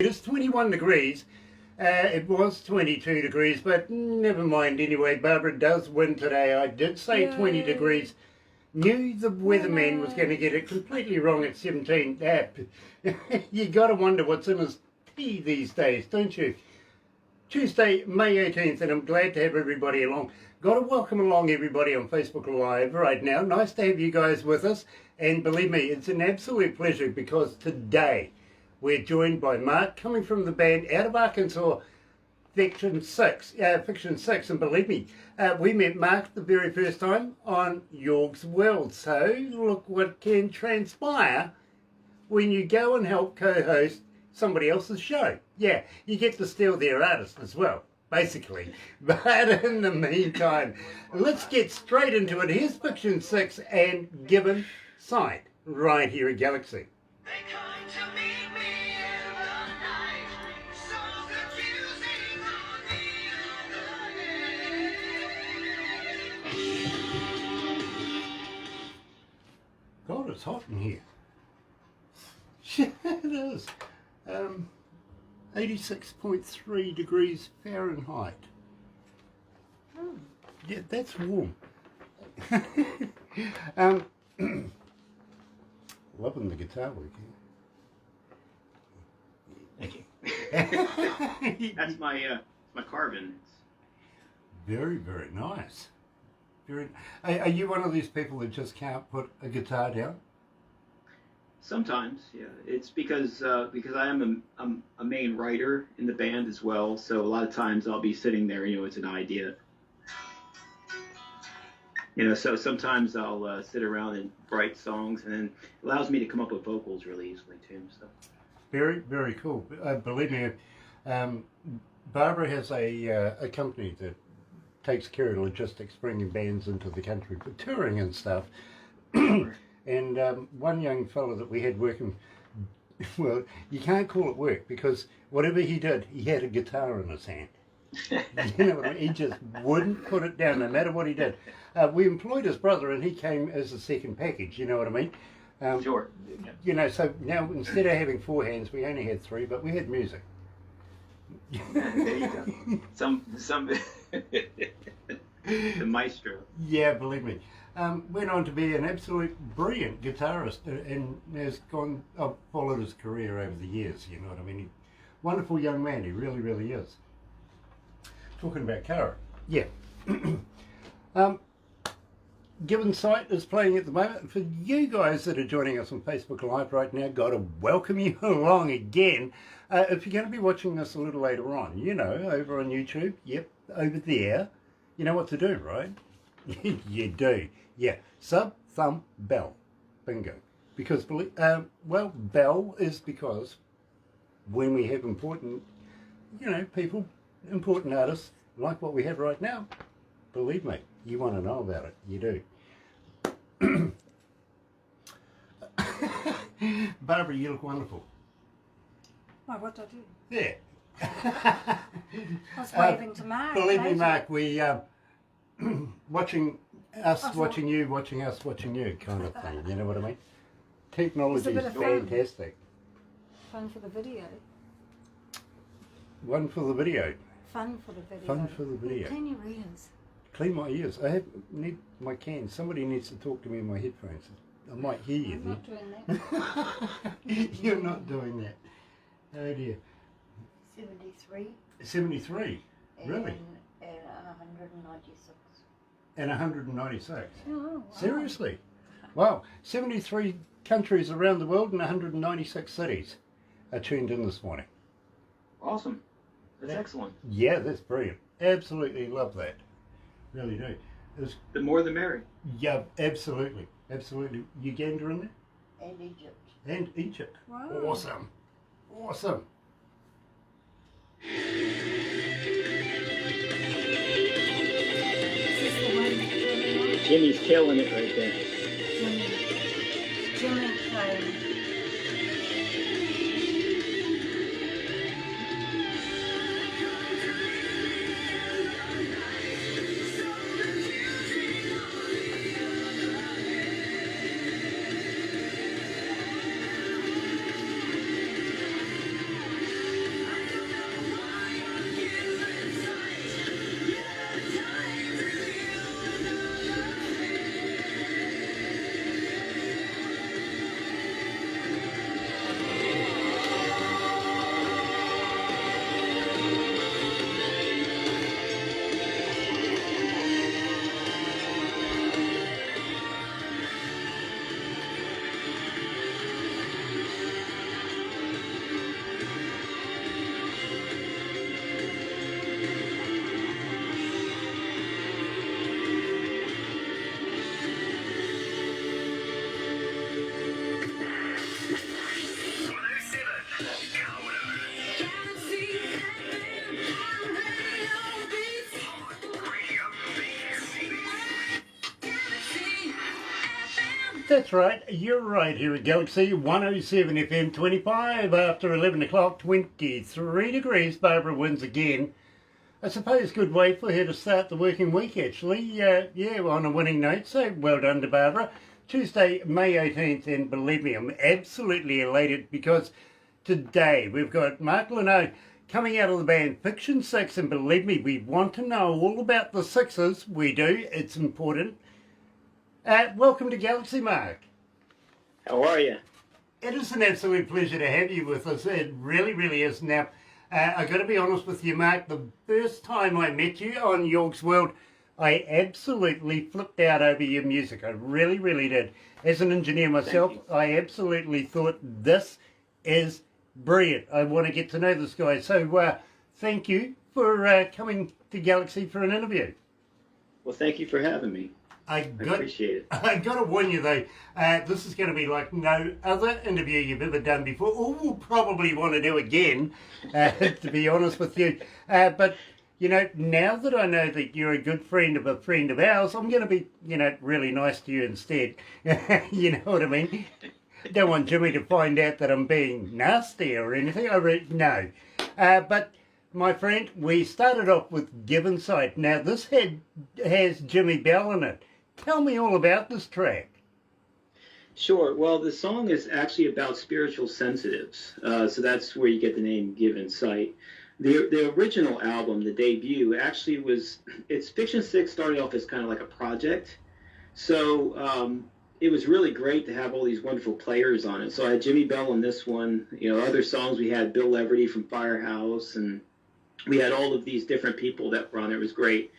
It is 21 degrees. It was 22 degrees, but never mind anyway. Barbara does win today. I did say 20 degrees. Knew the weatherman was going to get it completely wrong at 17. You got to wonder what's in his tea these days, don't you? Tuesday, May 18th, and I'm glad to have everybody along. Got to welcome along everybody on Facebook Live right now. Nice to have you guys with us. And believe me, it's an absolute pleasure because today we're joined by Mark, coming from the band out of Arkansas, Ficton Syxx, and believe me, we met Mark the very first time on York's World. So look what can transpire when you go and help co-host somebody else's show. Yeah, you get to steal their artist as well, basically. But in the meantime, let's get straight into it. Here's Ficton Syxx and Given Sight right here at Galaxy. God, it's hot in here. Yeah, it is. 86.3 degrees Fahrenheit. Yeah, that's warm. Loving the guitar work here. Thank you. That's my carbon. Very, very nice. Are you one of these people that just can't put a guitar down? Sometimes, yeah. It's because I am a main writer in the band as well. So a lot of times I'll be sitting there, it's an idea. So sometimes I'll sit around and write songs, and then it allows me to come up with vocals really easily too. So. Very, very cool. Believe me, Barbara has a company that takes care of logistics, bringing bands into the country for touring and stuff. And one young fellow that we had working, well, you can't call it work because whatever he did, he had a guitar in his hand. You know what I mean? He just wouldn't put it down no matter what he did. We employed his brother and he came as a second package, you know what I mean? Sure. So now instead of having four hands, we only had three, but we had music. There you go. Some the maestro. Yeah, believe me. Went on to be an absolute brilliant guitarist and has I've followed his career over the years, you know what I mean? Wonderful young man, he really, really is. Talking about Cara. Yeah. Given Sight is playing at the moment. For you guys that are joining us on Facebook Live right now, got to welcome you along again. If you're going to be watching this a little later on, over on YouTube, yep, over there, you know what to do, right? You do. Yeah. Sub, thumb, bell. Bingo. Because, bell is because when we have important, people, important artists, like what we have right now, believe me, you want to know about it. You do. Barbara, you look wonderful. Well, what did I do? Yeah. I was waving to Mark. Believe me, Mark, we watching us, watching you, watching us, watching you kind of thing. You know what I mean? Technology is fantastic. Fun for the video. One for the video. Fun for the video. Fun for the video. Clean your ears. Clean my ears. Need my can. Somebody needs to talk to me in my headphones. I might hear you I'm not doing that. You're not doing that. Oh dear. 73. 73? Really? And 196. And 196? Oh, wow. Seriously? Wow. 73 countries around the world and 196 cities are tuned in this morning. Awesome. That's excellent. Yeah, that's brilliant. Absolutely love that. Really do. The more the merry. Yeah, absolutely. Absolutely. Uganda in there? And Egypt. And Egypt. Wow. Awesome. Awesome. Jimmy's killing it right there. Jimmy playing. That's right. You're right here at Galaxy 107 FM 25 after 11 o'clock, 23 degrees. Barbara wins again. I suppose good way for her to start the working week, actually. Yeah, on a winning note, so well done to Barbara. Tuesday, May 18th, and believe me, I'm absolutely elated because today we've got Mark Leno coming out of the band Ficton Syxx, and believe me, we want to know all about the Sixes. We do. It's important. Welcome to Galaxy, Mark. How are you? It is an absolute pleasure to have you with us. It really, really is. Now, I got to be honest with you, Mark. The first time I met you on York's World, I absolutely flipped out over your music. I really, really did. As an engineer myself, I absolutely thought this is brilliant. I want to get to know this guy. So thank you for coming to Galaxy for an interview. Well, thank you for having me. I appreciate it. I got to warn you though, this is going to be like no other interview you've ever done before, or we'll probably want to do again, to be honest with you. But, you know, now that I know that you're a good friend of ours, I'm going to be, you know, really nice to you instead. You know what I mean? Don't want Jimmy to find out that I'm being nasty or anything. No. But, my friend, we started off with Given Sight. Now, this has Jimmy Bell in it. Tell me all about this track. Sure. Well, the song is actually about spiritual sensitives. So that's where you get the name Given Sight. The original album, the debut, actually it's Ficton Syxx started off as kind of like a project. So it was really great to have all these wonderful players on it. So I had Jimmy Bell on this one. You know, other songs we had Bill Leverty from Firehouse, and we had all of these different people that were on it. It was great.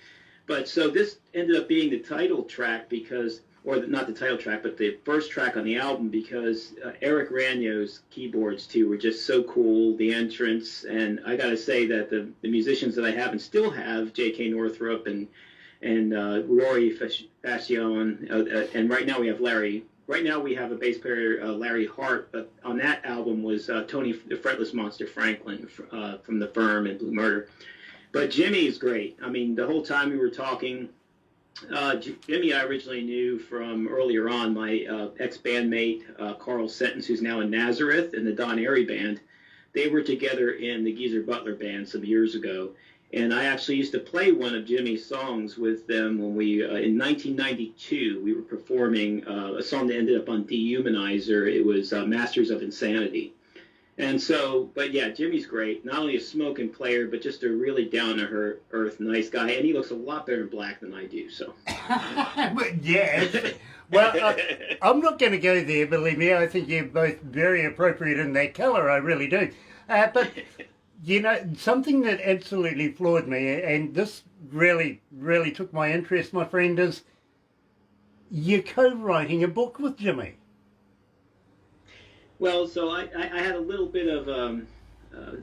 But so this ended up being the title track not the title track, but the first track on the album because Eric Ranyo's keyboards, too, were just so cool, the entrance. And I got to say that the musicians that I have and still have, J.K. Northrup and Rory Fascion, and right now we have Larry. Right now we have a bass player, Larry Hart, but on that album was Tony the Fretless Monster Franklin from The Firm and Blue Murder. But Jimmy is great. I mean, the whole time we were talking, Jimmy I originally knew from earlier on, my ex-bandmate, Carl Sentence, who's now in Nazareth, and the Don Airy Band. They were together in the Geezer Butler Band some years ago. And I actually used to play one of Jimmy's songs with them when we, in 1992, we were performing a song that ended up on Dehumanizer. It was Masters of Insanity. And so, but yeah, Jimmy's great. Not only a smoking player, but just a really down-to-earth, nice guy. And he looks a lot better in black than I do, so. Yeah. Well, I'm not going to go there, believe me. I think you're both very appropriate in that colour. I really do. But... You know, something that absolutely floored me, and this really, really took my interest, my friend, is you're co-writing a book with Jimmy. Well, so I had a little bit of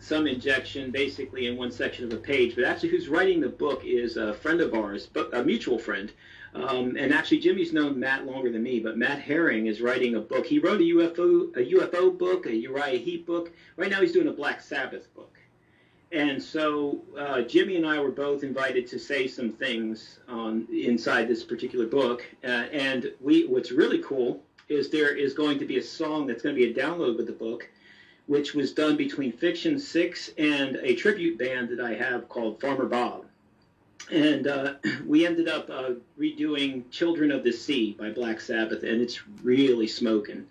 some injection, basically, in one section of a page, but actually who's writing the book is a friend of ours, a mutual friend. And actually, Jimmy's known Matt longer than me, but Matt Herring is writing a book. He wrote a UFO book, a Uriah Heep book. Right now he's doing a Black Sabbath book. And so Jimmy and I were both invited to say some things inside this particular book. And what's really cool is there is going to be a song that's going to be a download with the book, which was done between Ficton Syxx and a tribute band that I have called Farmer Bob. And we ended up redoing Children of the Sea by Black Sabbath, and it's really smoking.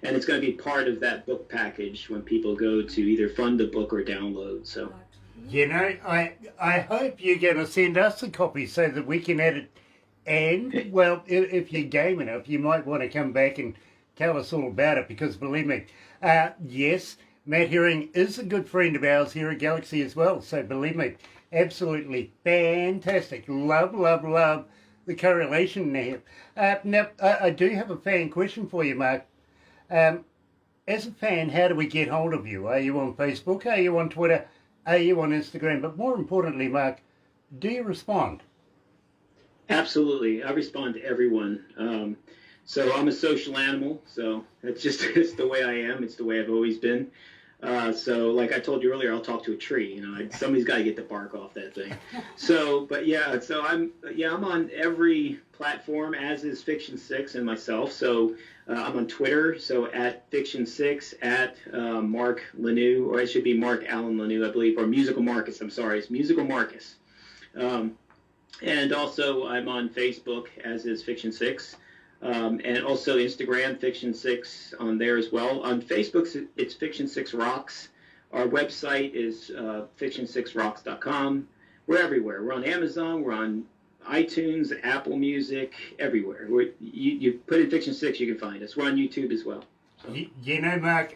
And it's going to be part of that book package when people go to either fund the book or download. So, you know, I hope you're going to send us a copy so that we can edit. And, well, if you're game enough, you might want to come back and tell us all about it, because believe me, yes, Matt Herring is a good friend of ours here at Galaxy as well. So believe me, absolutely fantastic. Love, love, love the correlation there. Now, I do have a fan question for you, Mark. As a fan, how do we get hold of you? Are you on Facebook? Are you on Twitter? Are you on Instagram? But more importantly, Mark, do you respond? Absolutely. I respond to everyone. So I'm a social animal, so that's just it's the way I am. It's the way I've always been. So, like I told you earlier, I'll talk to a tree. Somebody's got to get the bark off that thing. So, but yeah, so I'm on every platform, as is Ficton Syxx and myself. So I'm on Twitter, so at Ficton Syxx, at Mark Lanou, or it should be Mark Allen Lanou, I believe, or Musical Marcus. I'm sorry, it's Musical Marcus. And also I'm on Facebook, as is Ficton Syxx. And also Instagram, Ficton Syxx on there as well. On Facebook, it's Ficton Syxx Rocks. Our website is fictonsyxrocks.com. We're everywhere. We're on Amazon. We're on iTunes, Apple Music, everywhere. You put in Ficton Syxx, you can find us. We're on YouTube as well. So. You know, Mark,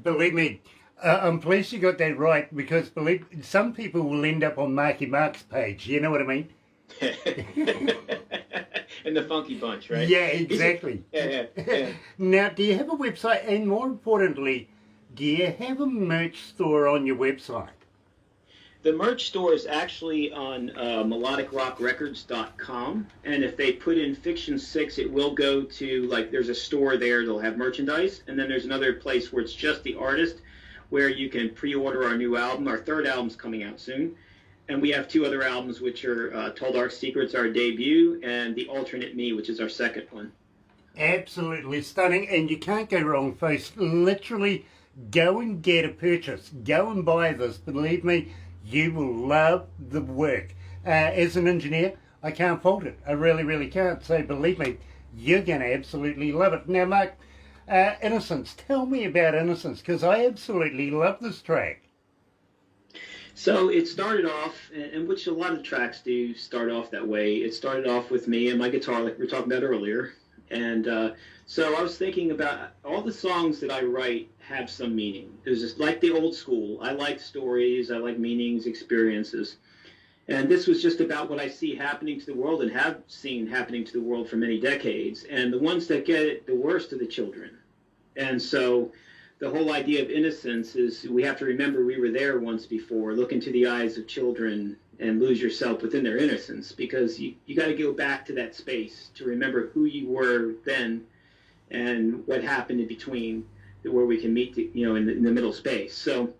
believe me, I'm pleased you got that right, because some people will end up on Marky Mark's page. You know what I mean? And the Funky Bunch, right? Yeah, exactly. Yeah. Now, do you have a website? And more importantly, do you have a merch store on your website? The merch store is actually on melodicrockrecords.com, and if they put in Ficton Syxx, it will go to, like, there's a store there that'll have merchandise, and then there's another place where it's just the artist, where you can pre-order our new album. Our third album's coming out soon. And we have 2 other albums, which are Tall Dark Secrets, our debut, and The Alternate Me, which is our second one. Absolutely stunning, and you can't go wrong, folks. Literally, go and get a purchase. Go and buy this. Believe me, you will love the work. As an engineer, I can't fault it. I really, really can't. So believe me, you're going to absolutely love it. Now, Mark, Innocence. Tell me about Innocence, because I absolutely love this track. So it started off, and which a lot of tracks do start off that way. It started off with me and my guitar, like we were talking about earlier. And so I was thinking about all the songs that I write have some meaning. It was just like the old school. I like stories, I like meanings, experiences. And this was just about what I see happening to the world and have seen happening to the world for many decades. And the ones that get it the worst are the children. And so the whole idea of innocence is we have to remember we were there once before. Look into the eyes of children and lose yourself within their innocence, because you got to go back to that space to remember who you were then and what happened in between, where we can meet, in the middle space. So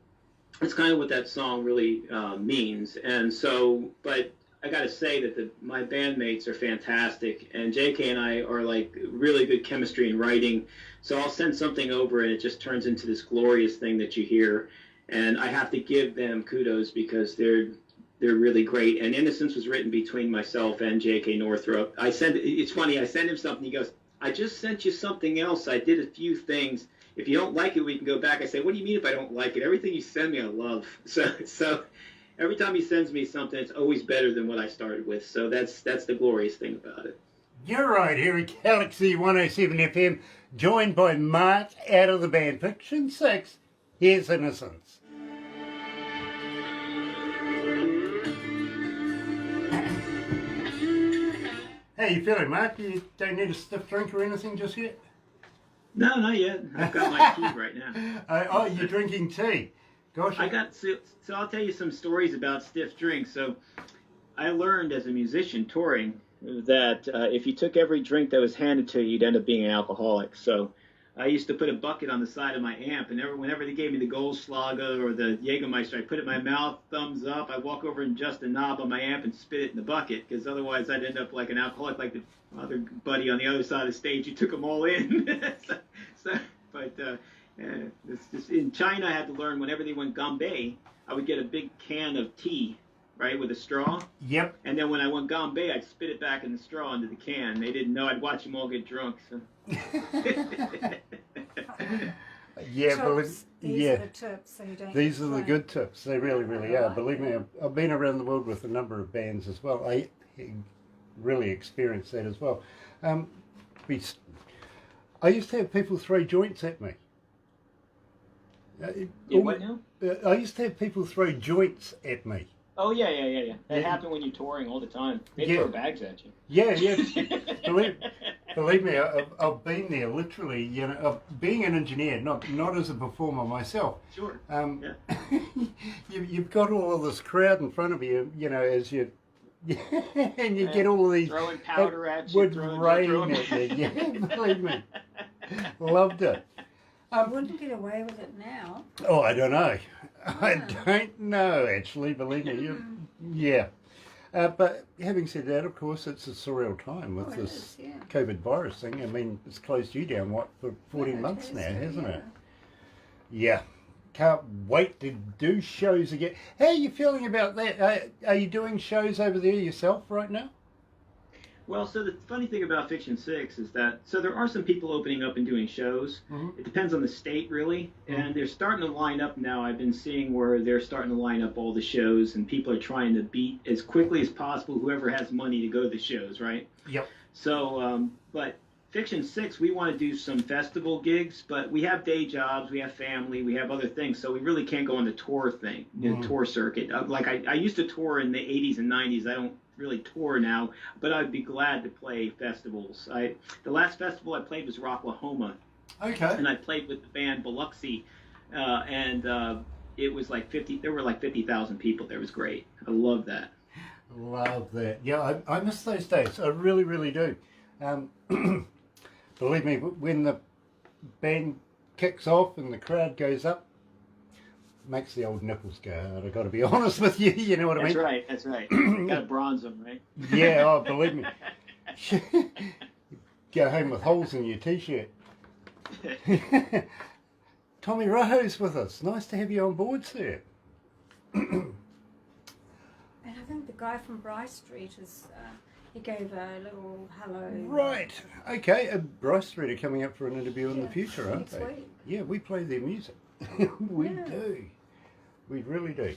that's kind of what that song really means. And so, but I got to say that my bandmates are fantastic, and JK and I are like really good chemistry in writing. So I'll send something over, and it just turns into this glorious thing that you hear. And I have to give them kudos, because they're really great. And Innocence was written between myself and JK Northrup. It's funny, I send him something, he goes, I just sent you something else. I did a few things. If you don't like it, we can go back. I say, what do you mean if I don't like it? Everything you send me, I love. So every time he sends me something, it's always better than what I started with. So that's the glorious thing about it. You're right, here at Galaxy 107 FM, joined by Mark out of the band Ficton Syxx. Here's Innocence. How you feeling, Mark? You don't need a stiff drink or anything just yet? No, not yet. I've got my tea right now. Oh, you're drinking tea. Gosh. So I'll tell you some stories about stiff drinks. So I learned as a musician touring that if you took every drink that was handed to you, you'd end up being an alcoholic. So I used to put a bucket on the side of my amp, and whenever they gave me the Goldschlager or the Jägermeister, I put it in my mouth, thumbs up. I'd walk over and adjust the knob on my amp and spit it in the bucket, because otherwise I'd end up like an alcoholic, like the other buddy on the other side of the stage. You took them all in. In China, I had to learn whenever they went Gambay, I would get a big can of tea, right, with a straw. Yep. And then when I went Gambay, I'd spit it back in the straw into the can. They didn't know. I'd watch them all get drunk. So. Yeah, These are the tips, so you don't. These are the good tips. They really, really are. Believe me, I've been around the world with a number of bands as well. I really experienced that as well. I used to have people throw joints at me. What now? I used to have people throw joints at me. Oh, yeah. That happened when you're touring all the time. They throw bags at you. Yeah. Believe me, I've been there literally, being an engineer, not as a performer myself. Sure. You've got all of this crowd in front of you, as you, and you get all of these. Throwing powder at you. Would rain at you. Yeah, believe me. Loved it. I wouldn't get away with it now. Oh, I don't know. I Yeah. don't know, actually, believe me. Yeah. But having said that, of course, it's a surreal time with Oh, it this is, yeah. COVID virus thing. I mean, it's closed you down, what, for 14 Yeah, months it now, is, hasn't yeah. it? Yeah. Can't wait to do shows again. How are you feeling about that? Are you doing shows over there yourself right now? Well, so the funny thing about Ficton Syxx is that so there are some people opening up and doing shows. Mm-hmm. It depends on the state, really, and they're starting to line up now. I've been seeing where they're starting to line up all the shows, and people are trying to beat as quickly as possible whoever has money to go to the shows, right? Yep. So, but Ficton Syxx, we want to do some festival gigs, but we have day jobs, we have family, we have other things, so we really can't go on the tour thing, the tour circuit. Like I used to tour in the 80s and 90s. I don't really tour now, but I'd be glad to play festivals. The last festival I played was Rocklahoma, Okay. and I played with the band Biloxi, and it was like 50. There were like 50,000 people there. It was great. I love that. Love that. Yeah, I miss those days. I really, really do. Believe me, when the band kicks off and the crowd goes up, makes the old nipples go hard. I've got to be honest with you. You know what I mean? That's right. Got to bronze them, right? Yeah, oh, believe me. Go home with holes in your t-shirt. Tommy Rojo's with us. Nice to have you on board, sir. And I think the guy from Bryce Street is, he gave a little hello. Right. Okay, Bryce Street are coming up for an interview in the Yeah, future, aren't next they? week. Yeah, we play their music. We Yeah. do. We really do.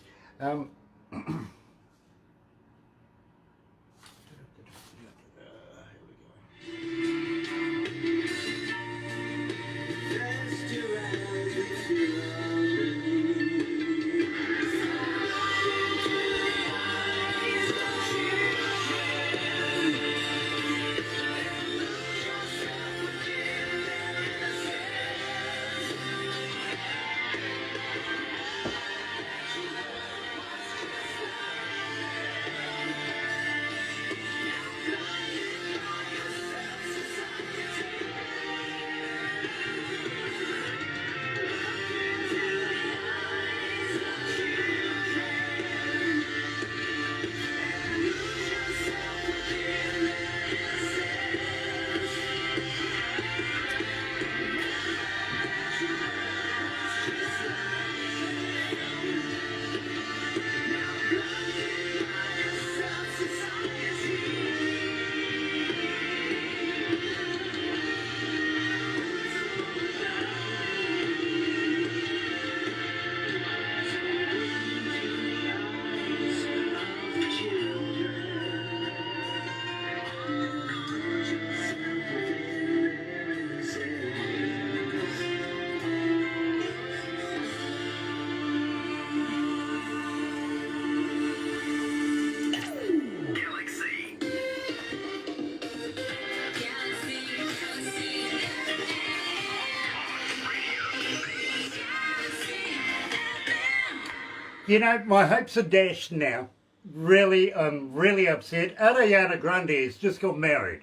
You know, my hopes are dashed now. Really, I'm really upset. Ariana Grande has just got married.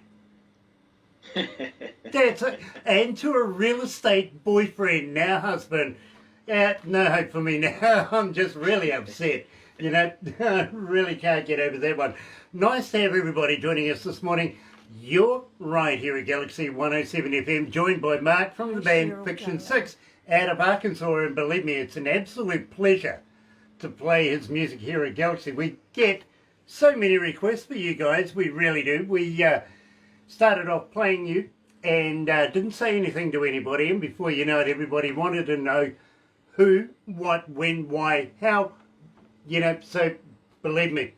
That's it. And to a real estate boyfriend, now husband. No hope for me now. I'm just really upset. You know, I really can't get over that one. Nice to have everybody joining us this morning. You're right here at Galaxy 107 FM, joined by Mark from the band Ficton Syxx out of Arkansas. And believe me, it's an absolute pleasure to play his music here at Galaxy. We get so many requests for you guys. We really do. We started off playing you and didn't say anything to anybody. And before you know it, everybody wanted to know who, what, when, why, how. You know, so believe me,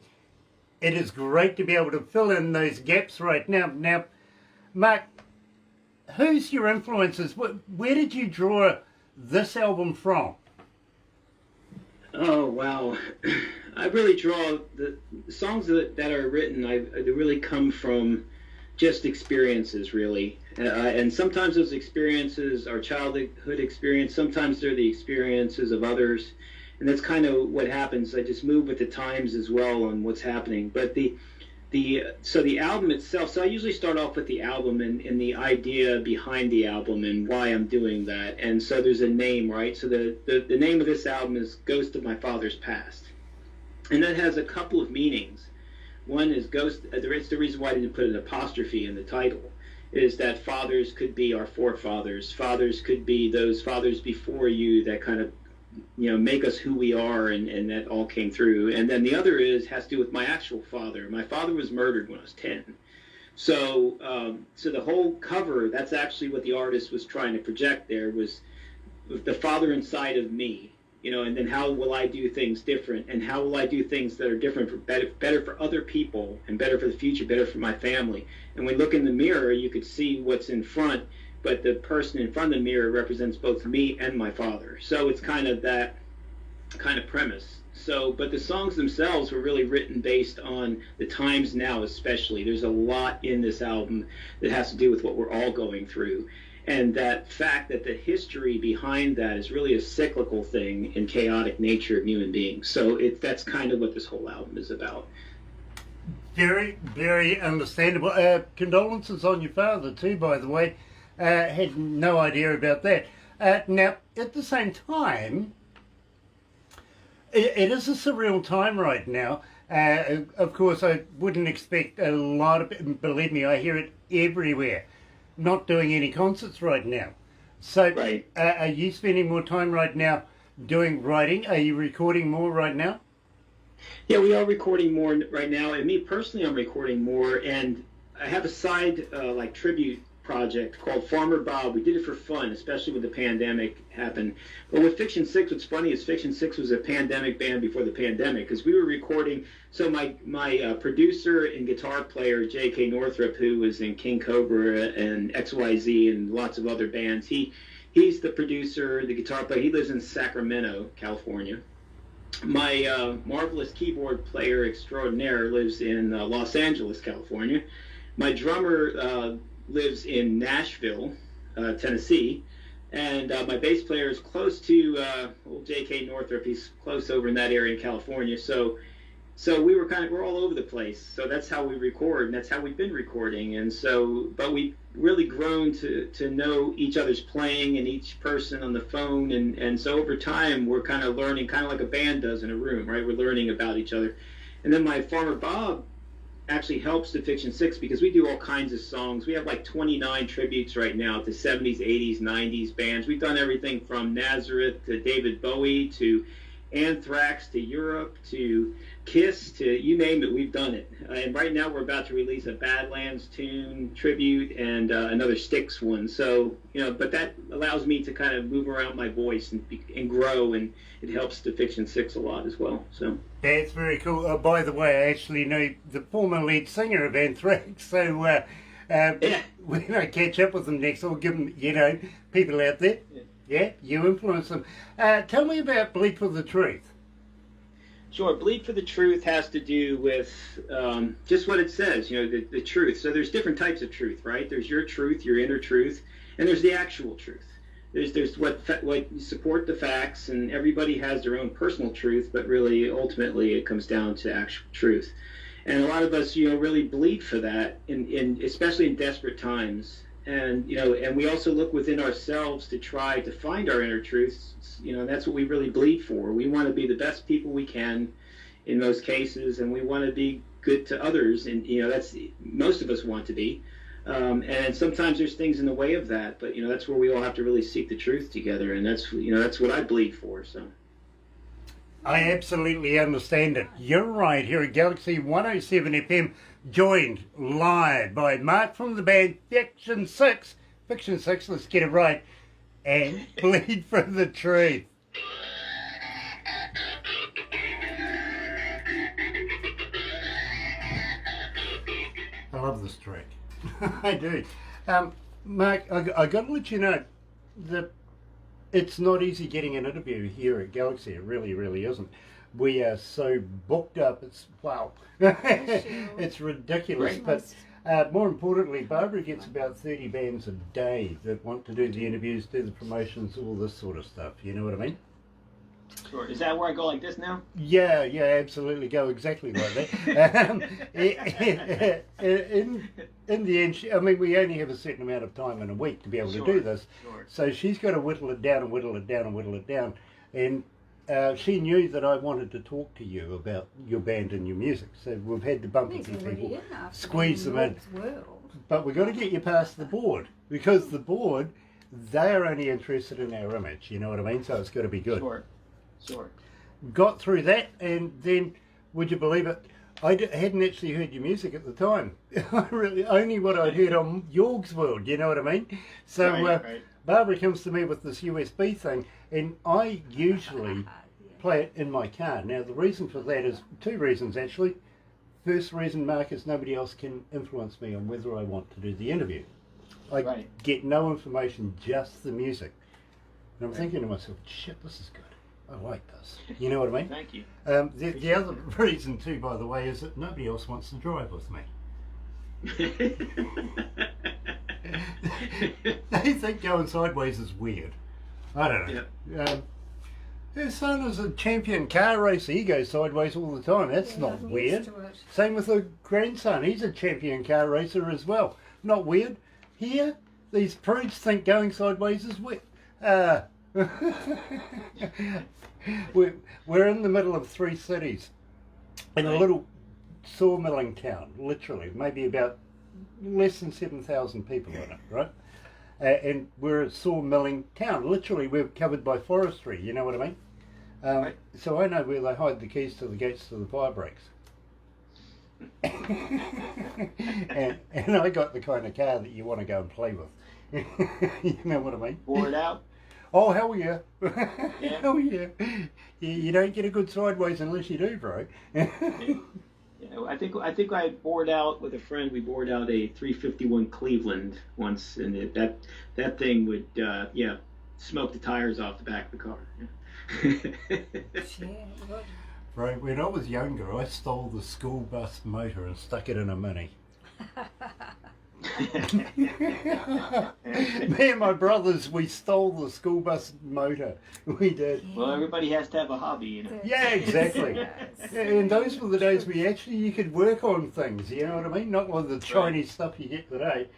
it is great to be able to fill in those gaps right now. Now, Mark, who's your influences? Where did you draw this album from? Oh, wow. I really draw the songs that are written, they really come from just experiences, really. And sometimes those experiences are childhood experience. Sometimes they're the experiences of others. And that's kind of what happens. I just move with the times as well on what's happening. But So the album itself. So I usually start off with the album and the idea behind the album and why I'm doing that. And so there's a name, right? So the name of this album is Ghost of My Father's Past, and that has a couple of meanings. One is ghost. It's the reason why I didn't put an apostrophe in the title. Is that fathers could be our forefathers. Fathers could be those fathers before you that kind of, make us who we are, and that all came through. And then the other has to do with my actual father. My father was murdered when I was 10. So the whole cover, that's actually what the artist was trying to project there, was the father inside of me, and then how will I do things different, and how will I do things that are different for better for other people, and better for the future, better for my family. And when you look in the mirror, you could see what's in front, but the person in front of the mirror represents both me and my father. So it's kind of that kind of premise. So, but the songs themselves were really written based on the times now, especially. There's a lot in this album that has to do with what we're all going through. And that fact that the history behind that is really a cyclical thing in chaotic nature of human beings. So that's kind of what this whole album is about. Very, very understandable. Condolences on your father too, by the way. Had no idea about that. Now, at the same time, it is a surreal time right now. Of course, I wouldn't expect a lot of, believe me, I hear it everywhere. Not doing any concerts right now. So, right. Are you spending more time right now doing writing? Are you recording more right now? Yeah, we are recording more right now. And me personally, I'm recording more. And I have a side tribute project called Farmer Bob. We did it for fun, especially when the pandemic happened. But with Ficton Syxx, what's funny is Ficton Syxx was a pandemic band before the pandemic, because we were recording. So my producer and guitar player, J.K. Northrup, who was in King Cobra and XYZ and lots of other bands, he's the producer, the guitar player. He lives in Sacramento, California. My marvelous keyboard player extraordinaire lives in Los Angeles, California. My drummer lives in Nashville, Tennessee, and my bass player is close to old J.K. Northrup. He's close over in that area in California. So we're all over the place. So that's how we record, and that's how we've been recording. And so, but we've really grown to know each other's playing and each person on the phone. And so over time, we're kind of learning, kind of like a band does in a room, right? We're learning about each other. And then my Farmer Bob actually helps the Ficton Syxx, because we do all kinds of songs. We have like 29 tributes right now to 70s, 80s, 90s bands. We've done everything from Nazareth to David Bowie to Anthrax to Europe to Kiss to you name it, we've done it. And right now we're about to release a Badlands tune tribute and another Styx one. So, but that allows me to kind of move around my voice and grow, and it helps the Ficton Syxx a lot as well. So that's very cool. By the way, I actually know the former lead singer of Anthrax, so when I catch up with them next, I'll give them, people out there. Yeah, you influence them. Tell me about Bleed for the Truth. Sure. Bleed for the Truth has to do with just what it says, the truth. So there's different types of truth, right? There's your truth, your inner truth, and there's the actual truth. There's what support the facts, and everybody has their own personal truth, but really, ultimately, it comes down to actual truth. And a lot of us, really bleed for that, especially in desperate times. And and we also look within ourselves to try to find our inner truths. And that's what we really bleed for. We want to be the best people we can in most cases, and we want to be good to others. And that's most of us want to be. And sometimes there's things in the way of that, but that's where we all have to really seek the truth together, and that's what I bleed for. So I absolutely understand it. You're right, here at Galaxy 107 FM, joined live by Mark from the band Ficton Syxx. Ficton Syxx, let's get it right, and Bleed for the Truth. I love this track. I do. Mark, I got to let you know that it's not easy getting an interview here at Galaxy. It really, really isn't. We are so booked up. It's wow. It's ridiculous. Right. But more importantly, Barbara gets about 30 bands a day that want to do the interviews, do the promotions, all this sort of stuff. You know what I mean? Sure. Is that where I go like this now? Yeah, absolutely. Go exactly like that. In the end, I mean, we only have a certain amount of time in a week to be able to do this. Sure. So she's got to whittle it down and whittle it down and whittle it down. And she knew that I wanted to talk to you about your band and your music. So we've had to bump a few people, squeeze them in. But we've got to get you past the board. Because the board, they're only interested in our image. You know what I mean? So it's got to be good. Sure. Got through that, and then, would you believe it, hadn't actually heard your music at the time. Only what I'd heard on Yorg's World, you know what I mean? So Right. Barbara comes to me with this USB thing, and I usually play it in my car. Now, the reason for that is two reasons, actually. First reason, Mark, is nobody else can influence me on whether I want to do the interview. I get no information, just the music. And I'm thinking to myself, shit, this is good. I like this. You know what I mean? Thank you. The other reason too, by the way, is that nobody else wants to drive with me. They think going sideways is weird. I don't know. Yeah. Her son is a champion car racer. He goes sideways all the time. That's not weird. Same with her grandson. He's a champion car racer as well. Not weird. Here, these prudes think going sideways is weird. We're in the middle of 3 cities in a little sawmilling town, literally, maybe about less than 7,000 people in it, right? And we're a sawmilling town, literally. We're covered by forestry, you know what I mean? So I know where they hide the keys to the gates to the fire breaks. and I got the kind of car that you want to go and play with. You know what I mean? Bored out? Oh, hell yeah. Yeah. Hell yeah. You don't get a good sideways unless you do, bro. Yeah, I think I bored out with a friend. We bored out a 351 Cleveland once, and that thing would smoke the tires off the back of the car. Right, when I was younger, I stole the school bus motor and stuck it in a Mini. Me and my brothers, we stole the school bus motor. We did. Well, everybody has to have a hobby, you know. Yeah, exactly. And those were the days you could work on things, you know what I mean? Not with the Chinese stuff you get today.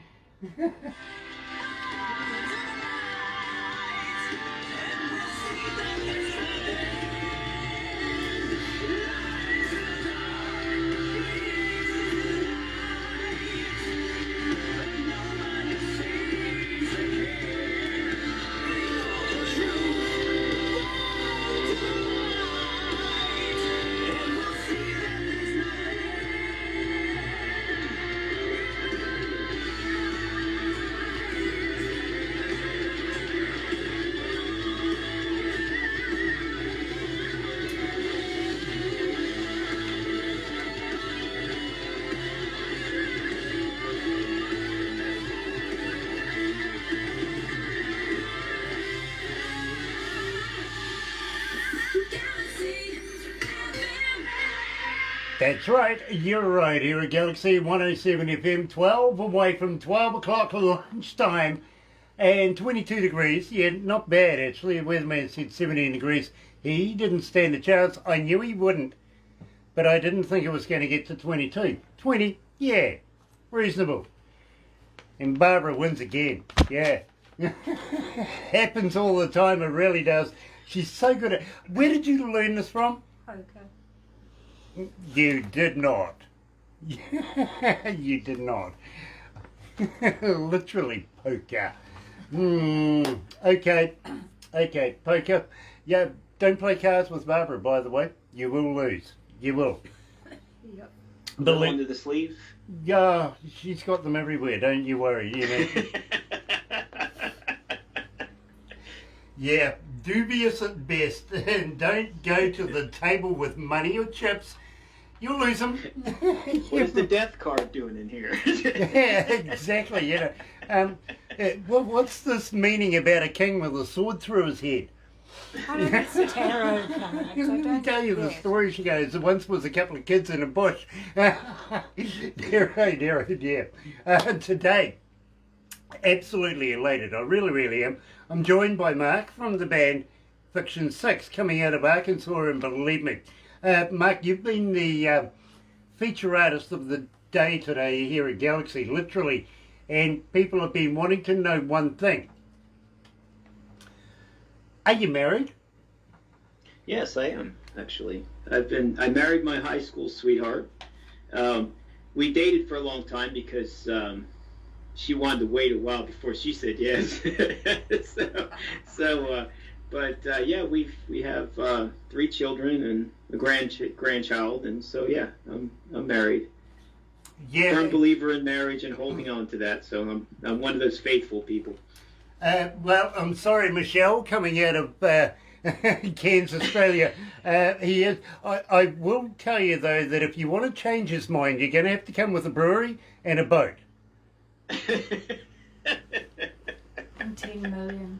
That's right, you're right, here at Galaxy 107 FM, 12 away from 12 o'clock lunchtime, and 22 degrees, yeah, not bad actually. The weatherman said 17 degrees. He didn't stand a chance. I knew he wouldn't, but I didn't think it was going to get to 22. 20, yeah, reasonable. And Barbara wins again, yeah. Happens all the time, it really does. She's so good at... Where did you learn this from? Poker. You did not. You did not. Literally poker. Okay, poker. Yeah, don't play cards with Barbara, by the way. You will lose. You will. Yep. Under the sleeve? Yeah, she's got them everywhere, don't you worry. You know. Yeah, dubious at best. And don't go to the table with money or chips. You'll lose them. What is the death card doing in here? Yeah, exactly. You know, what's this meaning about a king with a sword through his head? I don't know, it's tarot cards. Let me tell you the story. She goes, there once was a couple of kids in a bush. Dear. Today, absolutely elated. I really am. I'm joined by Mark from the band Ficton Syxx, coming out of Arkansas, and believe me, Mark, you've been the feature artist of the day today here at Galaxy, literally, and people have been wanting to know one thing. Are you married? Yes, I am, actually. I married my high school sweetheart. We dated for a long time because she wanted to wait a while before she said yes. Yeah, we have 3 children and a grandchild, and so yeah, I'm married. Yeah. Firm believer in marriage and holding on to that. So I'm one of those faithful people. Well, I'm sorry, Michelle, coming out of Cairns, Australia. He is. I will tell you though that if you want to change his mind, you're going to have to come with a brewery and a boat. And 10 million.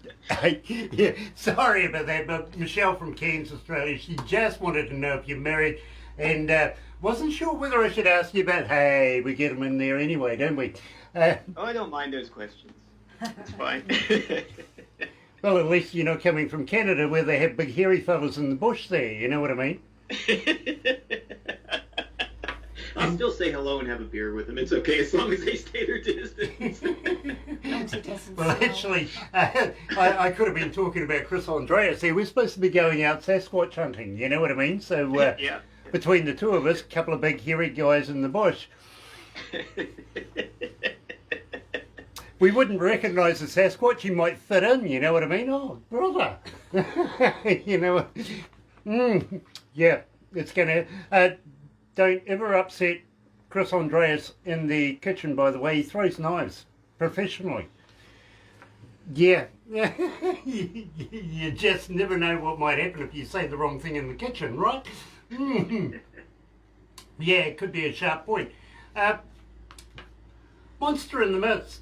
Yeah, sorry about that, but Michelle from Cairns, Australia, she just wanted to know if you're married, and wasn't sure whether I should ask you about. Hey, we get them in there anyway, don't we? Oh, I don't mind those questions. It's fine. Well, at least you're not coming from Canada where they have big hairy fellas in the bush there, you know what I mean? I'll still say hello and have a beer with them. It's okay as long as they stay their distance. Well, actually, I could have been talking about Chris Andreas here. We're supposed to be going out Sasquatch hunting, you know what I mean? So Yeah. Between the two of us, a couple of big hairy guys in the bush. We wouldn't recognise the Sasquatch. He might fit in, you know what I mean? Oh, brother. You know, yeah, it's going to... don't ever upset Chris Andreas in the kitchen, by the way. He throws knives professionally. Yeah. You just never know what might happen if you say the wrong thing in the kitchen, right? Yeah, it could be a sharp point. Monster in the Mist.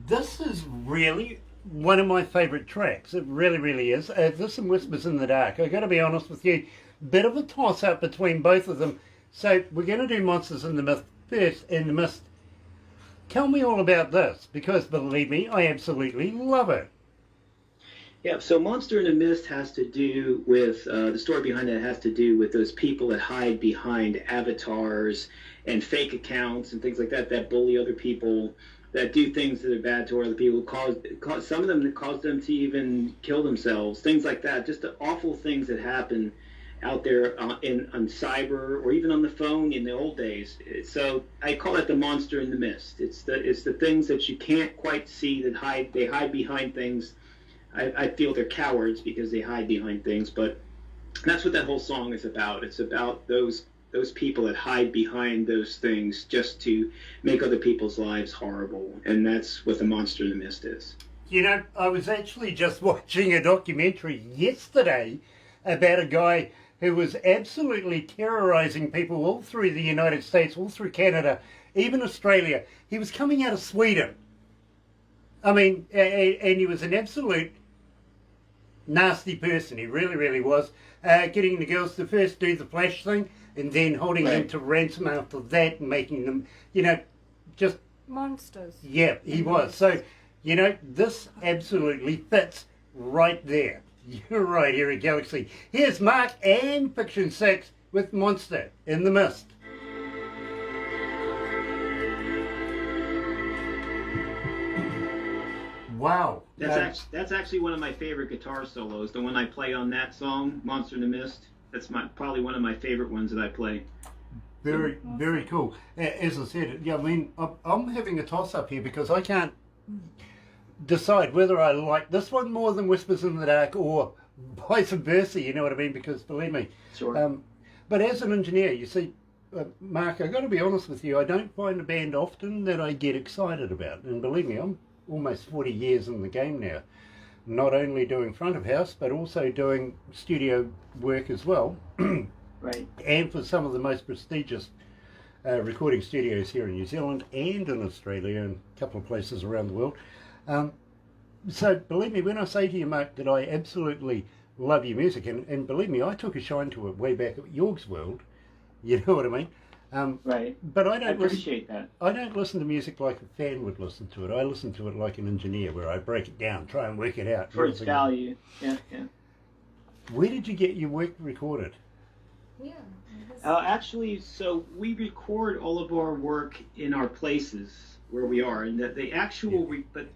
This is really one of my favourite tracks. It really, really is. This and Whispers in the Dark. I've got to be honest with you. Bit of a toss-up between both of them. So we're going to do Monsters in the Mist first. In the Mist. Tell me all about this, because believe me, I absolutely love it. Yeah, so Monster in the Mist has to do with, the story behind it has to do with those people that hide behind avatars and fake accounts and things like that, that bully other people, that do things that are bad to other people, cause some of them that cause them to even kill themselves, things like that, just the awful things that happen out there on cyber or even on the phone in the old days. So I call it the monster in the mist. It's the things that you can't quite see that hide behind things. I feel they're cowards because they hide behind things, but that's what that whole song is about. It's about those people that hide behind those things just to make other people's lives horrible, and that's what the monster in the mist is. You know, I was actually just watching a documentary yesterday about a guy who was absolutely terrorising people all through the United States, all through Canada, even Australia. He was coming out of Sweden. I mean, and he was an absolute nasty person. He really, really was. Getting the girls to first do the flash thing and then holding them to ransom after that and making them, you know, just... monsters. Yeah, he was. So, you know, this absolutely fits right there. You're right here at Galaxy. Here's Mark and Ficton Syxx with Monster in the Mist. Wow. That's actually one of my favorite guitar solos. The one I play on that song, Monster in the Mist. That's probably one of my favorite ones that I play. Very, very cool. As I said, yeah, I mean, I'm having a toss-up here because I can't decide whether I like this one more than Whispers in the Dark or vice versa, you know what I mean? Because believe me. Sure. But as an engineer, you see, Mark, I've got to be honest with you, I don't find a band often that I get excited about. And believe me, I'm almost 40 years in the game now. Not only doing front of house, but also doing studio work as well. Right. And for some of the most prestigious recording studios here in New Zealand and in Australia and a couple of places around the world. So believe me when I say to you, Mark, that I absolutely love your music, and believe me, I took a shine to it way back at York's World. You know what I mean? Right. But I appreciate that. I don't listen to music like a fan would listen to it. I listen to it like an engineer, where I break it down, try and work it out. For its value. Yeah, yeah. Where did you get your work recorded? Yeah. Actually, so we record all of our work in our places where we are, and the actual, but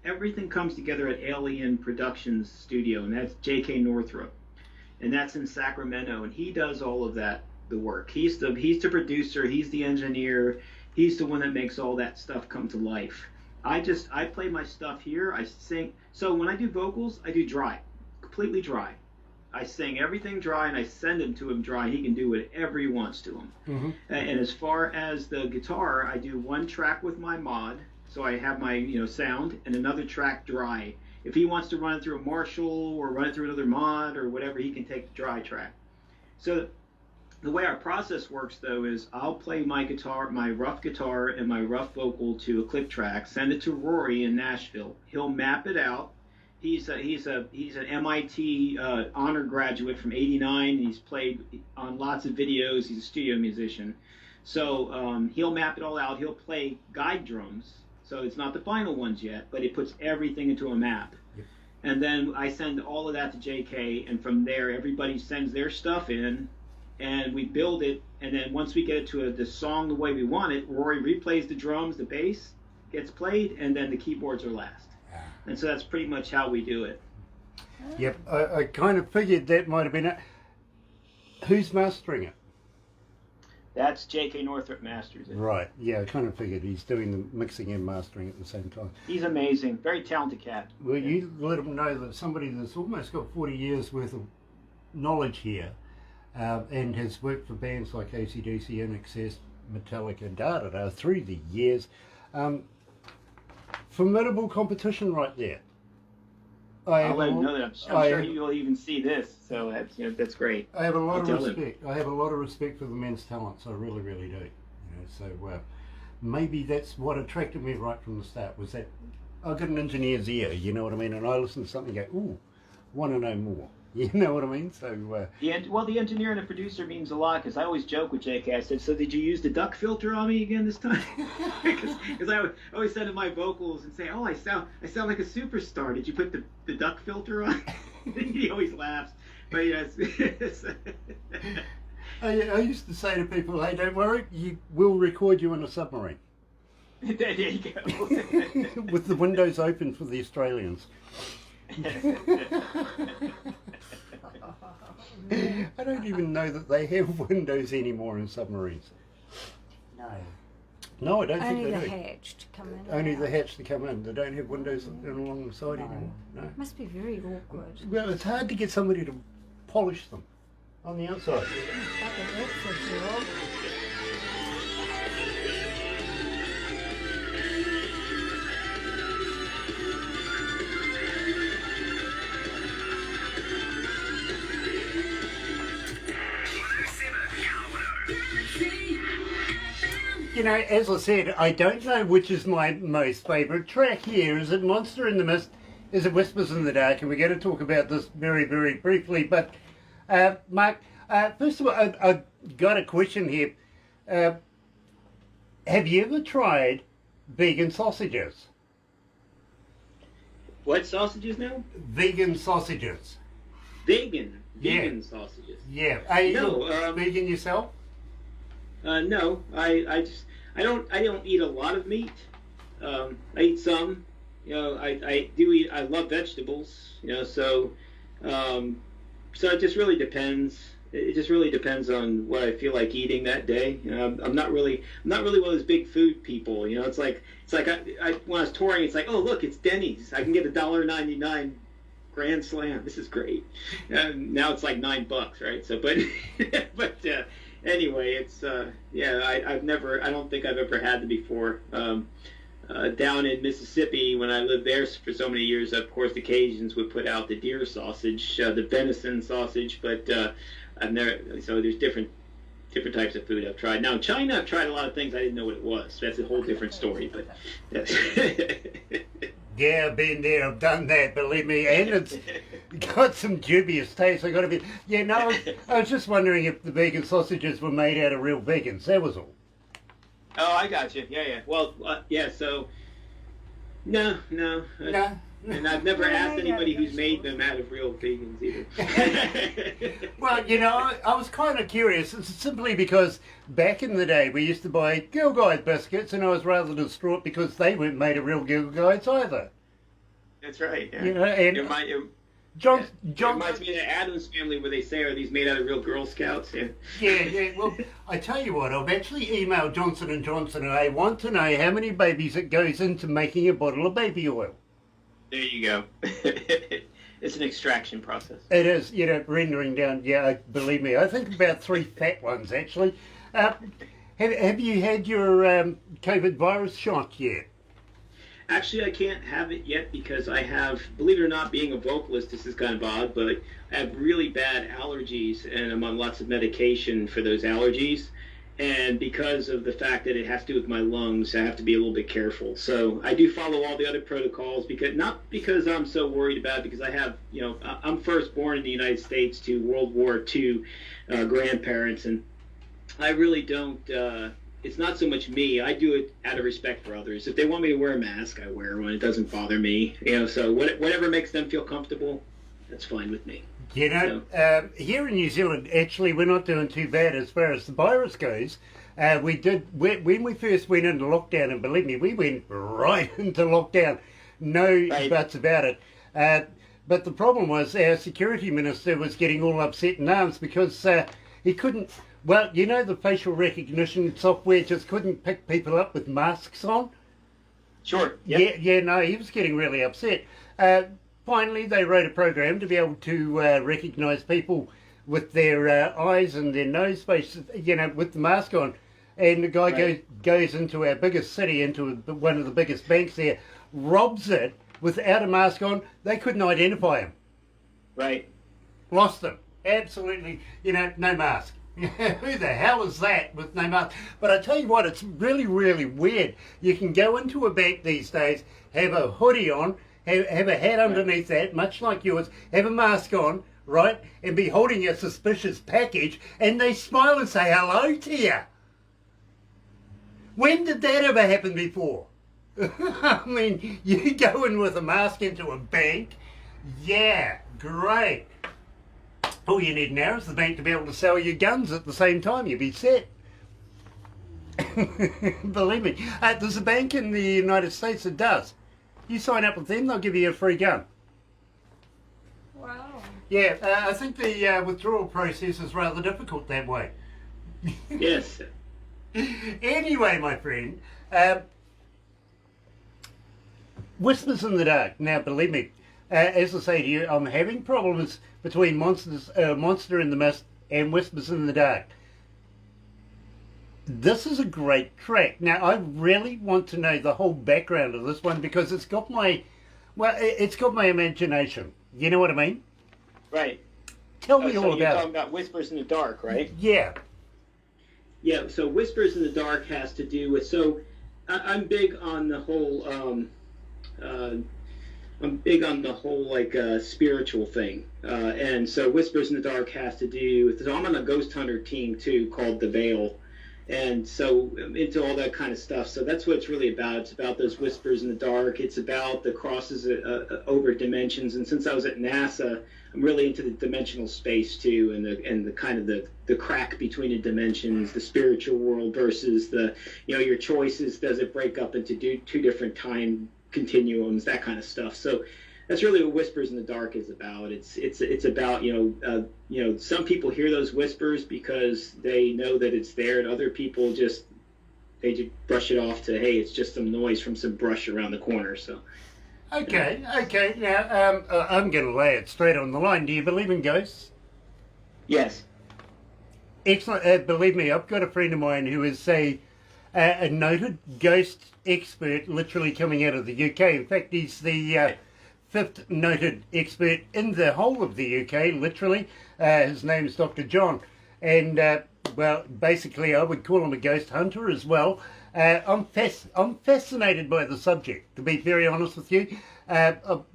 everything comes together at Alien Productions Studio, and that's J.K. Northrup, and that's in Sacramento, and he does all of that, the work. He's the producer, he's the engineer, he's the one that makes all that stuff come to life. I play my stuff here, I sing. So when I do vocals, I do dry, completely dry. I sing everything dry, and I send him to him dry. He can do whatever he wants to him. Mm-hmm. And as far as the guitar, I do one track with my mod, so I have my sound, and another track dry. If he wants to run it through a Marshall or run it through another mod or whatever, he can take the dry track. So the way our process works, though, is I'll play my guitar, my rough guitar, and my rough vocal to a click track, send it to Rory in Nashville. He'll map it out. He's an MIT honor graduate from '89. He's played on lots of videos. He's a studio musician. So he'll map it all out. He'll play guide drums. So it's not the final ones yet, but it puts everything into a map. Yep. And then I send all of that to JK, and from there everybody sends their stuff in, and we build it. And then once we get it to the song the way we want it, Rory replays the drums, the bass gets played, and then the keyboards are last. And so that's pretty much how we do it. Yep, I kind of figured that might have been it. Who's mastering it? That's J.K. Northrup masters it. Right, yeah, I kind of figured he's doing the mixing and mastering at the same time. He's amazing, very talented cat. Well, you let him know that somebody that's almost got 40 years worth of knowledge here and has worked for bands like AC/DC, INXS, Metallica, da-da-da, through the years. Formidable competition right there. I'll let him know that. I'm sure he will even see this, so that's great. I have a lot of respect. I have a lot of respect for the men's talents. I really, really do. So maybe that's what attracted me right from the start. Was that I got an engineer's ear, you know what I mean, and I listen to something and go, ooh, want to know more. You know what I mean? So the engineer and the producer means a lot, because I always joke with JK. I said, so did you use the duck filter on me again this time? Because I always send him my vocals and say, oh, I sound like a superstar. Did you put the duck filter on? He always laughs. But yes. I used to say to people, hey, don't worry, we'll record you in a submarine. There you go. With the windows open for the Australians. I don't even know that they have windows anymore in submarines. No, I don't think they do. Only the hatch to come in. Only the hatch to come in. They don't have windows along the side anymore. No. Must be very awkward. Well, it's hard to get somebody to polish them on the outside. Like an awkward job. You know, as I said, I don't know which is my most favourite track here. Is it Monster in the Mist? Is it Whispers in the Dark? And we're going to talk about this very, very briefly. But, Mark, first of all, I've got a question here. Have you ever tried vegan sausages? What sausages now? Vegan sausages. Vegan sausages. Yeah. Are you vegan yourself? No, I don't eat a lot of meat. I eat some. I love vegetables. So it just really depends. It just really depends on what I feel like eating that day. I'm not really one of those big food people. It's like I when I was touring, it's like, oh look, it's Denny's. I can get $1.99 Grand Slam. This is great. Now it's like $9, right? So, but anyway, it's I don't think I've ever had them before. Down in Mississippi, when I lived there for so many years, of course, the Cajuns would put out the deer sausage, the venison sausage, but I've never. So there's different types of food I've tried. Now in China, I've tried a lot of things I didn't know what it was. So that's a whole different story. But yeah, I've been there, I've done that, believe me, and it's got some dubious taste. I got to be. Yeah, no, I was just wondering if the vegan sausages were made out of real vegans. That was all. Oh, I got you. Yeah. Well, yeah. So, no. And I've never They're asked made out of anybody who's made vegetables. them out of real vegans either. Well, you know, I was kind of curious, it's simply because back in the day we used to buy Girl Guide biscuits, and I was rather distraught because they weren't made of real Girl Guides either. That's right. Yeah. You know, and John, It reminds me of the Addams Family where they say, are these made out of real Girl Scouts? Yeah. yeah. Well, I tell you what, I've actually emailed Johnson & Johnson, and I want to know how many babies it goes into making a bottle of baby oil. There you go. It's an extraction process. It is, you know, rendering down, yeah, believe me, I think about 3 fat ones, actually. Have you had your COVID virus shot yet? Actually, I can't have it yet because I have, believe it or not, being a vocalist, this is kind of odd, but I have really bad allergies, and I'm on lots of medication for those allergies. And because of the fact that it has to do with my lungs, I have to be a little bit careful. So I do follow all the other protocols, because not because I'm so worried about it, because I have, you know, I'm first born in the United States to World War II grandparents, and I really don't, it's not so much me. I do it out of respect for others. If they want me to wear a mask, I wear one. It doesn't bother me. You know, so whatever makes them feel comfortable, that's fine with me. You know, here in New Zealand, actually, we're not doing too bad as far as the virus goes. When we first went into lockdown, and believe me, we went right into lockdown. No buts about it. But the problem was our security minister was getting all upset in arms because he couldn't, well, you know, the facial recognition software just couldn't pick people up with masks on. Sure. Yep. Yeah, no, he was getting really upset. Finally, they wrote a program to be able to recognise people with their eyes and their nose space, you know, with the mask on. And the guy goes into our biggest city, into one of the biggest banks there, robs it without a mask on. They couldn't identify him. Right. Lost him. Absolutely, you know, no mask. Who the hell is that with no mask? But I tell you what, it's really, really weird. You can go into a bank these days, have a hoodie on, have a hat underneath that, much like yours, have a mask on, right, and be holding a suspicious package, and they smile and say hello to you. When did that ever happen before? I mean, you go in with a mask into a bank, yeah, great. All you need now is the bank to be able to sell you guns at the same time. You'd be set. Believe me. There's a bank in the United States that does. You sign up with them, they'll give you a free gun. Wow. Yeah, I think the withdrawal process is rather difficult that way. Yes. Anyway, my friend, Whispers in the Dark. Now, believe me, as I say to you, I'm having problems between Monster in the Mist and Whispers in the Dark. This is a great track. Now, I really want to know the whole background of this one because it's got my, well, it's got my imagination. You know what I mean? Right. Tell me all so about you're it. talking about Whispers in the Dark, right? Yeah. Yeah, so Whispers in the Dark has to do with, so I'm big on the whole, spiritual thing. And so Whispers in the Dark has to do with, so I'm on a ghost hunter team too called The Veil. And so into all that kind of stuff. So that's what it's really about. It's about those whispers in the dark. It's about the crosses over dimensions. And since I was at NASA, I'm really into the dimensional space too, and the kind of the crack between the dimensions, the spiritual world versus the, you know, your choices. Does it break up into two different time continuums, that kind of stuff. So that's really what Whispers in the Dark is about. It's about, you know, some people hear those whispers because they know that it's there, and other people just brush it off to, hey, it's just some noise from some brush around the corner. So Okay. Now, I'm going to lay it straight on the line. Do you believe in ghosts? yes. Excellent. Believe me, I've got a friend of mine who is a noted ghost expert, literally coming out of the UK. In fact, he's the fifth noted expert in the whole of the UK, literally. His name is Dr. John. And, well, basically I would call him a ghost hunter as well. I'm fascinated by the subject, to be very honest with you.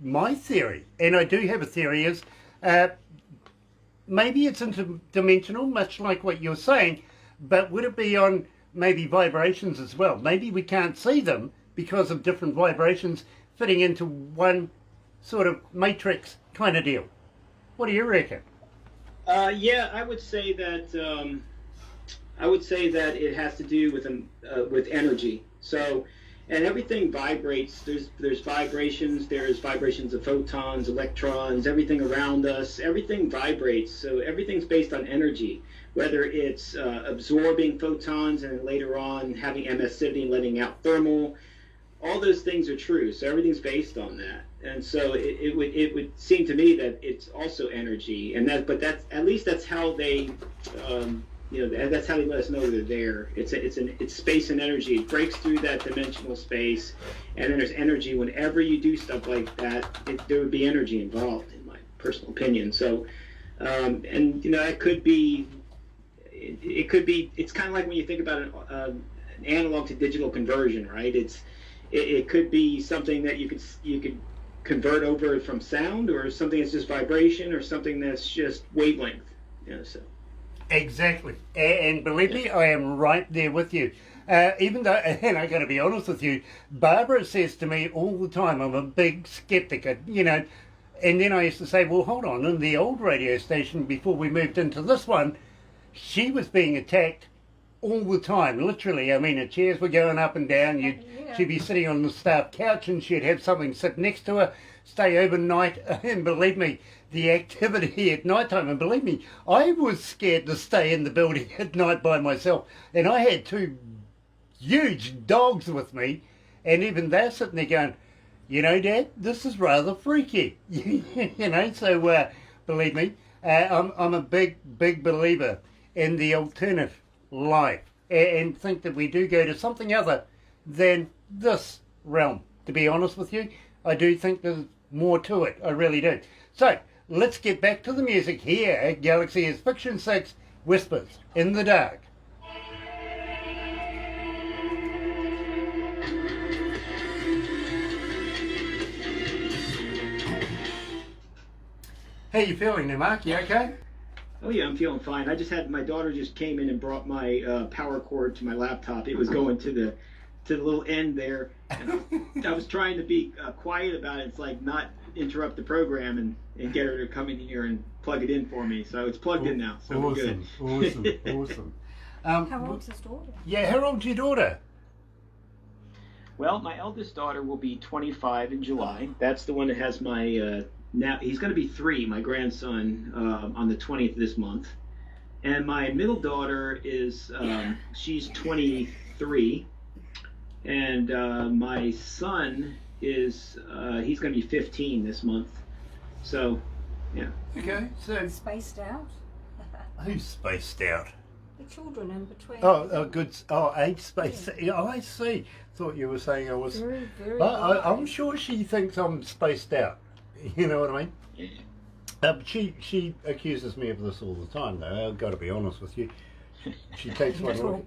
My theory, and I do have a theory, is maybe it's interdimensional, much like what you're saying, but would it be on maybe vibrations as well? Maybe we can't see them because of different vibrations fitting into one sort of matrix kind of deal. What do you reckon? Yeah, I would say that it has to do with energy. So, and everything vibrates. There's vibrations. There's vibrations of photons, electrons, everything around us. Everything vibrates. So everything's based on energy. Whether it's absorbing photons and later on having emissivity and letting out thermal, all those things are true. So everything's based on that. And so it would seem to me that it's also energy, and that's at least that's how they that's how they let us know they're there. It's space and energy. It breaks through that dimensional space, and then there's energy. Whenever you do stuff like that, there would be energy involved, in my personal opinion. So, and it could be. It could be. It's kind of like when you think about an analog to digital conversion, right? It could be something that you could convert over from sound, or something that's just vibration, or something that's just wavelength. So. Exactly, and believe me, I am right there with you. Even though, and I'm going to be honest with you, Barbara says to me all the time, I'm a big skeptic, and then I used to say, well, hold on, in the old radio station before we moved into this one, she was being attacked all the time, literally. I mean, her chairs were going up and down. She'd be sitting on the staff couch and she'd have something sit next to her, stay overnight, and believe me, the activity at night time, and believe me, I was scared to stay in the building at night by myself, and I had two huge dogs with me, and even they're sitting there going, Dad, this is rather freaky. So believe me, I'm a big believer in the alternative life, and think that we do go to something other than this realm. To be honest with you, I do think there's more to it. I really do. So let's get back to the music here at Galaxy is Ficton Syxx, Whispers in the Dark. How you feeling there, Mark? You okay? Oh yeah, I'm feeling fine. I just had my daughter just came in and brought my power cord to my laptop. It was going to the little end there. And I was trying to be quiet about it. It's like not interrupt the program and get her to come in here and plug it in for me. So it's plugged in now. So we're good. Awesome. How old's his daughter? Yeah, how old's your daughter? Well, my eldest daughter will be 25 in July. That's the one that has my now he's going to be 3, my grandson, on the 20th of this month. And my middle daughter is she's 23, and my son is he's going to be 15 this month. So, yeah. Okay, so Spaced out? who's spaced out? The children in between. Oh, good. Oh, age space. Yeah. Oh, I see. Thought you were saying I was. Very, very But I'm wise. sure she thinks I'm spaced out. You know what I mean? Yeah. But she accuses me of this all the time, though. I've got to be honest with you. She takes my look.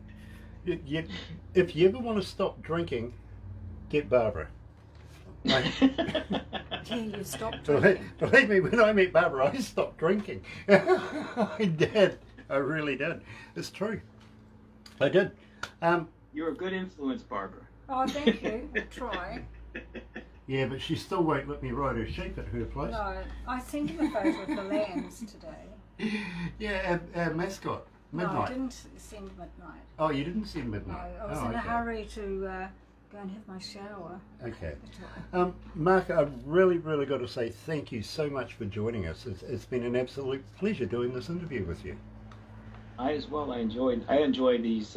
If you ever want to stop drinking, get Barbara. Yeah, you stopped drinking. Believe me, when I met Barbara, I stopped drinking. I did. I really did. It's true. I did. You're a good influence, Barbara. Oh, thank you. I'll try. Yeah, but she still won't let me ride her sheep at her place. No, I sent him a photo of the lambs today. Yeah, our mascot, Midnight. No, I didn't send midnight. Oh, you didn't see No, Midnight? I was Oh, in a okay. hurry to go and have my shower. Okay. But, Mark, I've really got to say thank you so much for joining us. It's been an absolute pleasure doing this interview with you. I as well. I enjoy these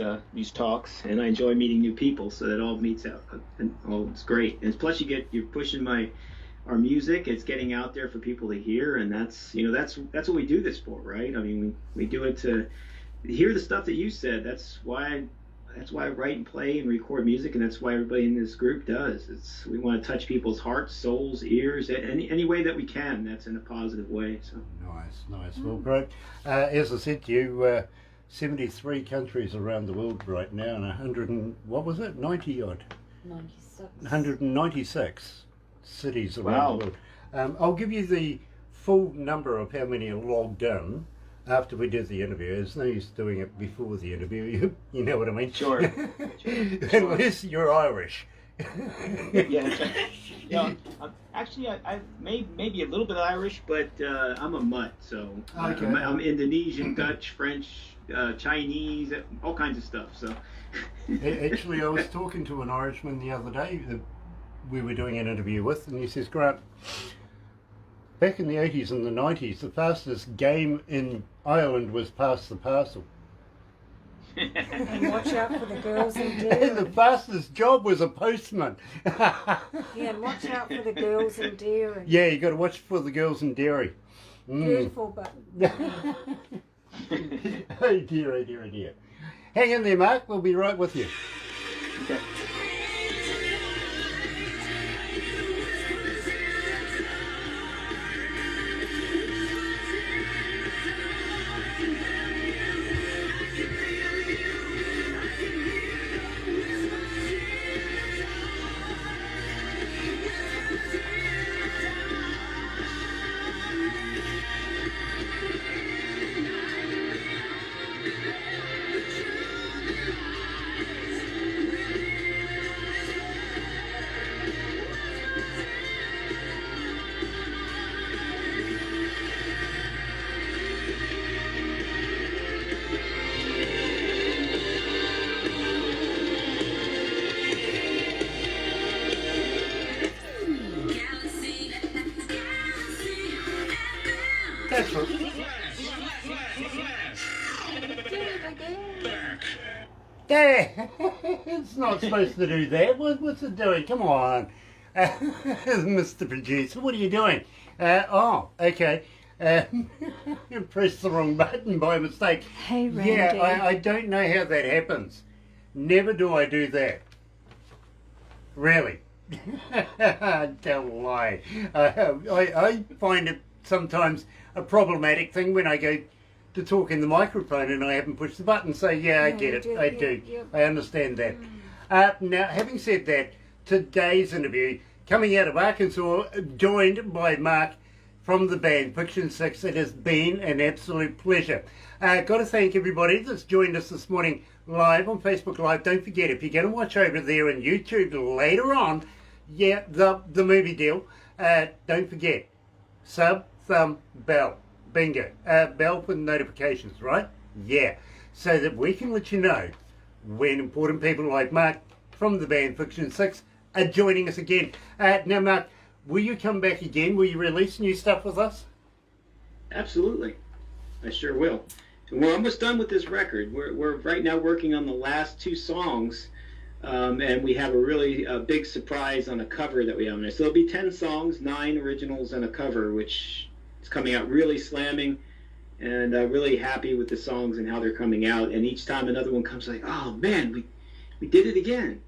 talks, and I enjoy meeting new people. So that all meets out, and it's great. And plus, you're pushing our music. It's getting out there for people to hear, and that's what we do this for, right? I mean, we do it to hear the stuff that you said. That's why I write and play and record music, and that's why everybody in this group does. We want to touch people's hearts, souls, ears, any way that we can. That's in a positive way. So. Nice. Well, great. As I said to you, 73 countries around the world right now, and 90 odd? 96. 196 cities around Wow. the world. I'll give you the full number of how many are logged in after we do the interview. There's no use doing it before the interview. You know what I mean? Sure. Unless you're Irish. Yeah. Actually, I maybe a little bit Irish, but I'm a mutt, so Okay. I'm Indonesian, Dutch, French, Chinese, all kinds of stuff. So Actually, I was talking to an Irishman the other day that we were doing an interview with, and he says, Grant, back in the 80s and the 90s, the fastest game in Ireland was pass the parcel. And watch out for the girls in And Derry. the fastest job was a postman. Yeah, and watch out for the girls in Derry. Yeah, you got to watch for the girls in Derry. Beautiful, but Oh dear, oh dear, oh dear. Hang in there, Mark. We'll be right with you. okay. That's right. Yeah, it's not supposed to do that. What's it doing? Come on, Mr. Producer, what are you doing? Oh, okay. You pressed the wrong button by mistake. Hey, Randy. Yeah, I don't know how that happens. Never do I do that. Really. Don't lie. I find it sometimes a problematic thing when I go to talk in the microphone and I haven't pushed the button. So yeah, I get it. I do. I understand that. Now, having said that, today's interview, coming out of Arkansas, joined by Mark from the band Ficton Syxx. It has been an absolute pleasure. Got to thank everybody that's joined us this morning live on Facebook Live. Don't forget, if you're going to watch over there on YouTube later on, yeah, the movie deal, don't forget, sub, thumb, bell. Bingo. Bell for notifications, right? Yeah. So that we can let you know when important people like Mark from the band Ficton Syxx are joining us again. Now, Mark, will you come back again? Will you release new stuff with us? Absolutely, I sure will. And we're almost done with this record. We're right now working on the last two songs, and we have a really big surprise on a cover that we have in there. So there'll be 10 songs, 9 originals, and a cover, which is coming out really slamming, and really happy with the songs and how they're coming out. And each time another one comes, like, oh man, we did it again.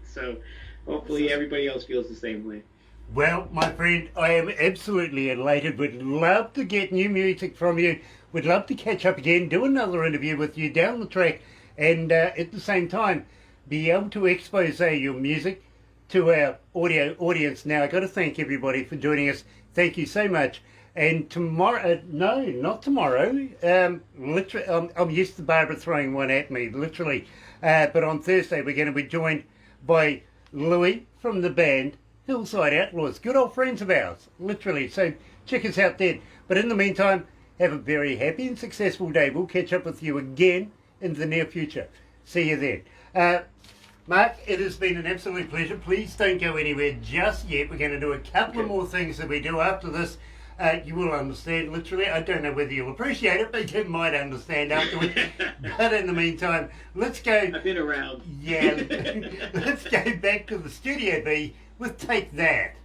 so hopefully everybody else feels the same way. Well, my friend, I am absolutely elated. Would love to get new music from you. Would love to catch up again, do another interview with you down the track, and at the same time, be able to expose your music to our audio audience. Now, I've got to thank everybody for joining us. Thank you so much. And tomorrow, no, not tomorrow. Literally, I'm used to Barbara throwing one at me, literally. But on Thursday, we're going to be joined by Louis from the band Hillside Outlaws, good old friends of ours, literally. So check us out then. But in the meantime, have a very happy and successful day. We'll catch up with you again in the near future. See you then. Mark, it has been an absolute pleasure. Please don't go anywhere just yet. We're going to do a couple of more things that we do after this. You will understand, literally. I don't know whether you'll appreciate it, but you might understand afterwards. But in the meantime, let's go. I've been around. Yeah, let's go back to the Studio B with Take That.